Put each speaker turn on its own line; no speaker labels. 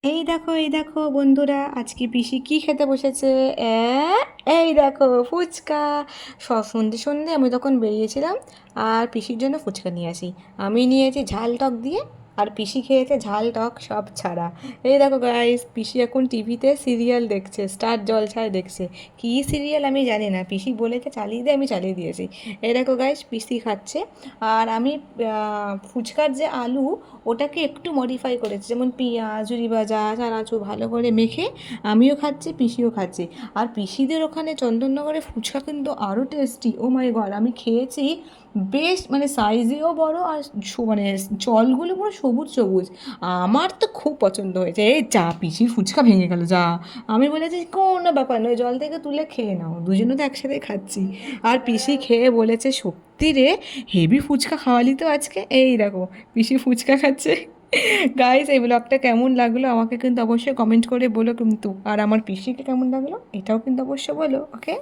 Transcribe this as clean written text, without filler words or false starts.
এই দেখো বন্ধুরা, আজকে পিসি কি খেতে বসেছে। এ, এই দেখো ফুচকা। সন্ধে সন্ধে আমি তখন বেরিয়েছিলাম আর পিসির জন্য ফুচকা নিয়ে আসি। আমি নিয়েছি ঝাল টক দিয়ে, আর পিসি খেয়েছে ঝাল টক সব ছাড়া। এই দেখো গাইস, পিসি এখন টিভিতে সিরিয়াল দেখছে, স্টার জলসায় দেখছে। কী সিরিয়াল আমি জানি না, পিসি বলেছে চালিয়ে দে, আমি চালিয়ে দিয়েছি। এই দেখো গাইস, পিসি খাচ্ছে। আর আমি ফুচকার যে আলু, ওটাকে একটু মডিফাই করেছি, যেমন পেঁয়াজ ঝুরি ভাজা চানাচুর ভালো করে মেখে আমিও খাচ্ছি, পিসিও খাচ্ছি। আর পিসিদের ওখানে চন্দননগরে ফুচকা কিন্তু আরও টেস্টি। ও মাই গড, আমি খেয়েছি। বেশ মানে সাইজেও বড়, আর মানে জলগুলো পুরো সবুজ সবুজ। আমার তো খুব পছন্দ হয়েছে। এই যা, পিসির ফুচকা ভেঙে গেল যা। আমি বলেছি কোনো ব্যাপার নয়, জল থেকে তুলে খেয়ে নাও, দুজনে তো একসাথে খাচ্ছি। আর পিসি খেয়ে বলেছে সত্যি রে, হেভি ফুচকা খাওয়ালি তো আজকে। এই দেখো, পিসি ফুচকা খাচ্ছে। গাইস, এই ব্লগটা কেমন লাগলো আমাকে কিন্তু অবশ্যই কমেন্ট করে বলো কিন্তু, আর আমার পিসিকে কেমন লাগলো এটাও কিন্তু অবশ্যই বলো, ওকে।